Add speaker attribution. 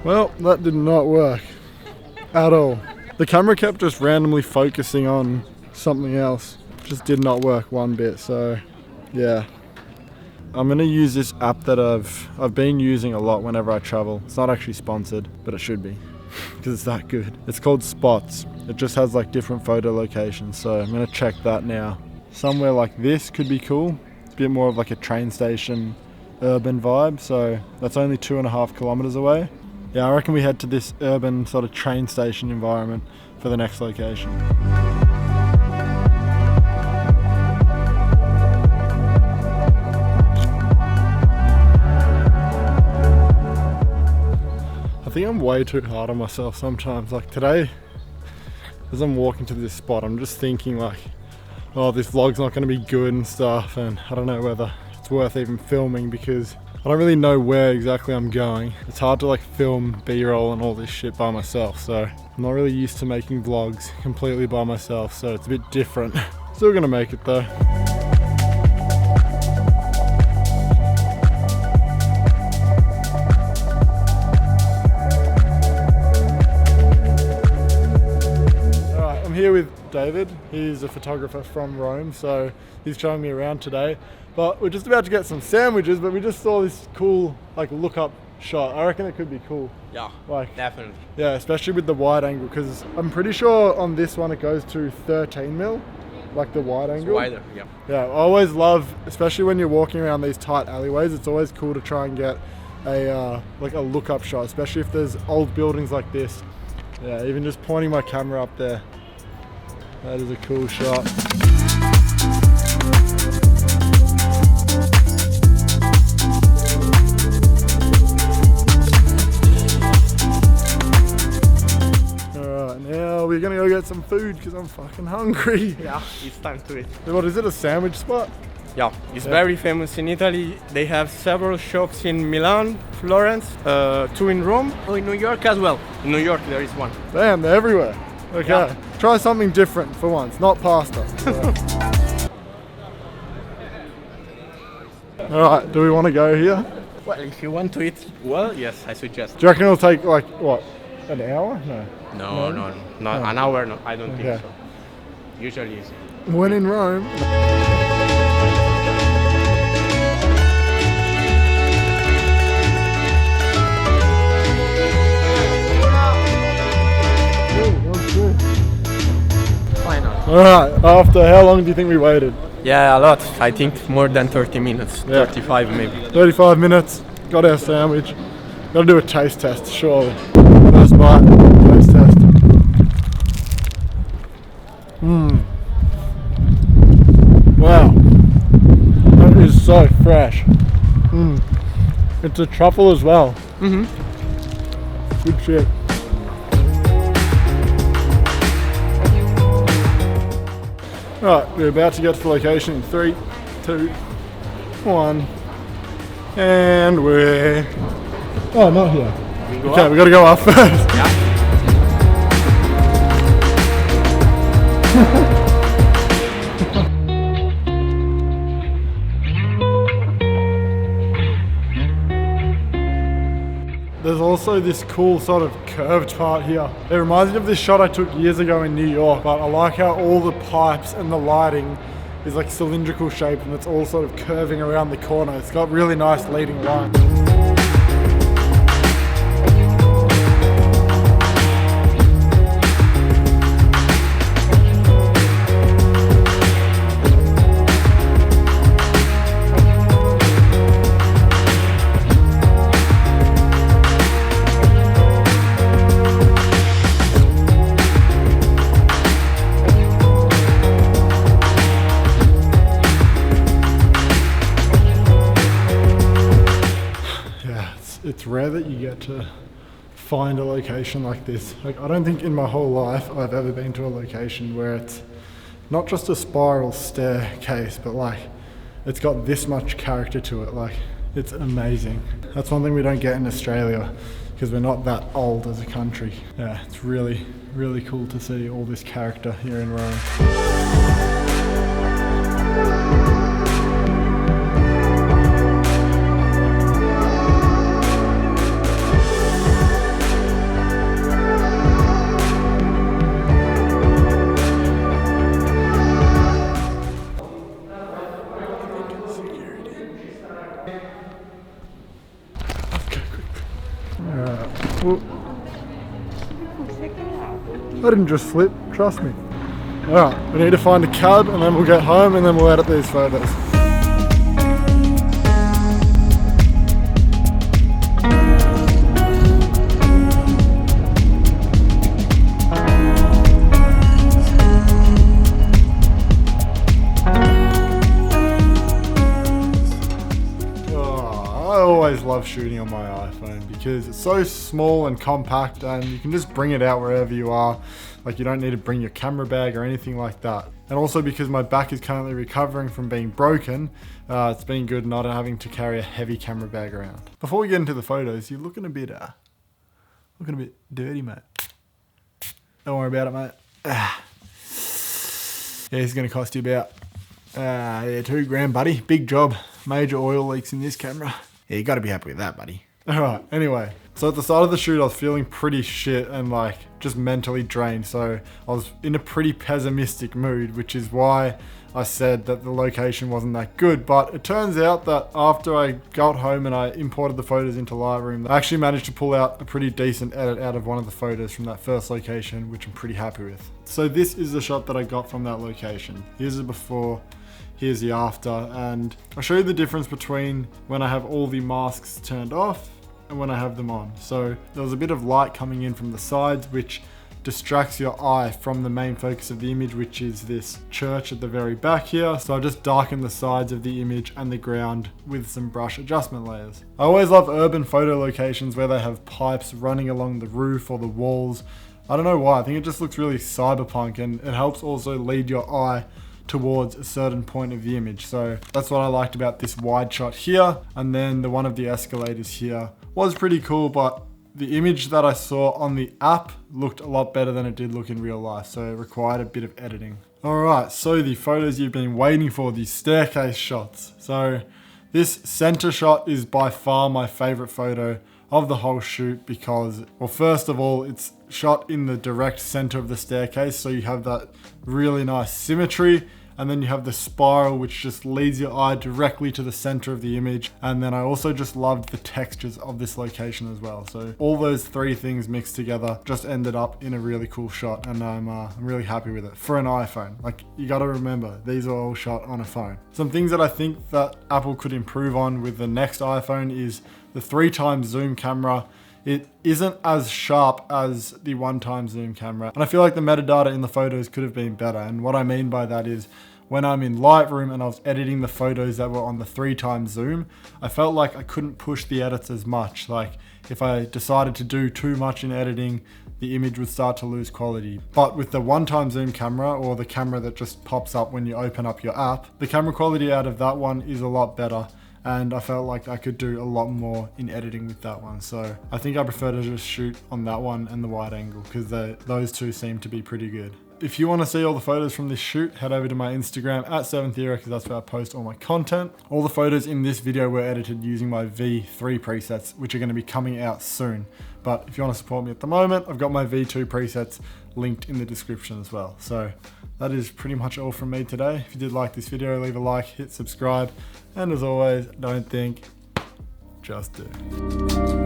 Speaker 1: Well, that did not work at all. The camera kept just randomly focusing on something else. Just did not work one bit, so yeah. I'm gonna use this app that I've been using a lot whenever I travel. It's not actually sponsored, but it should be because it's that good. It's called Spots. It just has like different photo locations, so I'm gonna check that now. Somewhere like this could be cool. It's a bit more of like a train station urban vibe, so that's only 2.5 kilometers away. Yeah, I reckon we head to this urban sort of train station environment for the next location. I think I'm way too hard on myself sometimes. Like today, as I'm walking to this spot, I'm just thinking like, oh, this vlog's not going to be good and stuff, and I don't know whether it's worth even filming because I don't really know where exactly I'm going. It's hard to like film B-roll and all this shit by myself, so I'm not really used to making vlogs completely by myself, so it's a bit different. Still gonna make it though. Alright, I'm here with David. He's a photographer from Rome, so he's showing me around today. But we're just about to get some sandwiches, but we just saw this cool like look up shot. I reckon it could be cool.
Speaker 2: Yeah,
Speaker 1: like
Speaker 2: definitely.
Speaker 1: Yeah, especially with the wide angle, because I'm pretty sure on this one it goes to 13mm, like the wide angle.
Speaker 2: It's wider, yeah.
Speaker 1: Yeah, I always love, especially when you're walking around these tight alleyways, it's always cool to try and get a like a look up shot, especially if there's old buildings like this. Yeah, even just pointing my camera up there. That is a cool shot. We're gonna go get some food because I'm fucking hungry.
Speaker 2: Yeah, it's time to eat.
Speaker 1: What is it, a sandwich spot?
Speaker 2: Yeah, it's very famous in Italy. They have several shops in Milan, Florence, 2 in Rome, in New York as well. In New York there is one.
Speaker 1: Damn, they're everywhere. Okay,
Speaker 2: yeah.
Speaker 1: Try something different for once, not pasta. Alright, do we want to go here?
Speaker 2: Well, if you want to eat well, yes, I suggest.
Speaker 1: Do you reckon it'll take like, what, an hour?
Speaker 2: No, not an hour, no, I don't think so. Usually it's...
Speaker 1: When in Rome.
Speaker 2: Why not?
Speaker 1: Alright, after how long do you think we waited?
Speaker 2: Yeah, a lot. I think more than 30 minutes, 35 maybe.
Speaker 1: 35 minutes, got our sandwich. Gotta do a taste test, surely. First bite, taste test. Wow. That is so fresh. It's a truffle as well. Good shit. Right, we're about to get to the location in 3, 2, 1. And we're... Oh, not here. Okay, we gotta go up first.
Speaker 2: Yeah.
Speaker 1: There's also this cool sort of curved part here. It reminds me of this shot I took years ago in New York, but I like how all the pipes and the lighting is like cylindrical shape and it's all sort of curving around the corner. It's got really nice leading lines. It's rare that you get to find a location like this. Like, I don't think in my whole life I've ever been to a location where it's not just a spiral staircase, but like it's got this much character to it. Like, it's amazing. That's one thing we don't get in Australia because we're not that old as a country. Yeah, it's really, really cool to see all this character here in Rome. Well, I didn't just flip, trust me. Alright, we need to find a cab and then we'll get home and then we'll edit these photos. I always love shooting on my iPhone because it's so small and compact and you can just bring it out wherever you are. Like you don't need to bring your camera bag or anything like that. And also because my back is currently recovering from being broken, it's been good not having to carry a heavy camera bag around. Before we get into the photos, you're looking a bit dirty, mate. Don't worry about it, mate. Yeah, it's gonna cost you about $2 buddy. Big job. Major oil leaks in this camera. Yeah, you gotta be happy with that, buddy. Alright, anyway. So at the start of the shoot, I was feeling pretty shit and like just mentally drained. So I was in a pretty pessimistic mood, which is why I said that the location wasn't that good. But it turns out that after I got home and I imported the photos into Lightroom, I actually managed to pull out a pretty decent edit out of one of the photos from that first location, which I'm pretty happy with. So this is the shot that I got from that location. Here's the before. Here's the after, and I'll show you the difference between when I have all the masks turned off and when I have them on. So there was a bit of light coming in from the sides which distracts your eye from the main focus of the image, which is this church at the very back here. So I just darkened the sides of the image and the ground with some brush adjustment layers. I always love urban photo locations where they have pipes running along the roof or the walls. I don't know why, I think it just looks really cyberpunk and it helps also lead your eye towards a certain point of the image. So that's what I liked about this wide shot here. And then the one of the escalators here was pretty cool, but the image that I saw on the app looked a lot better than it did look in real life. So it required a bit of editing. All right, so the photos you've been waiting for, these staircase shots. So this center shot is by far my favorite photo of the whole shoot because, well, first of all, it's shot in the direct center of the staircase. So you have that really nice symmetry. And then you have the spiral, which just leads your eye directly to the center of the image. And then I also just loved the textures of this location as well. So all those three things mixed together just ended up in a really cool shot. And I'm really happy with it for an iPhone. Like, you got to remember, these are all shot on a phone. Some things that I think that Apple could improve on with the next iPhone is the 3x zoom camera. It isn't as sharp as the 1x zoom camera. And I feel like the metadata in the photos could have been better. And what I mean by that is when I'm in Lightroom and I was editing the photos that were on the 3x zoom, I felt like I couldn't push the edits as much. Like if I decided to do too much in editing, the image would start to lose quality. But with the 1x zoom camera, or the camera that just pops up when you open up your app, the camera quality out of that one is a lot better. And I felt like I could do a lot more in editing with that one. So I think I prefer to just shoot on that one and the wide angle because those two seem to be pretty good. If you want to see all the photos from this shoot, head over to my Instagram at 7thera because that's where I post all my content. All the photos in this video were edited using my V3 presets, which are going to be coming out soon. But if you want to support me at the moment, I've got my V2 presets linked in the description as well. So that is pretty much all from me today. If you did like this video, leave a like, hit subscribe, and as always, don't think, just do.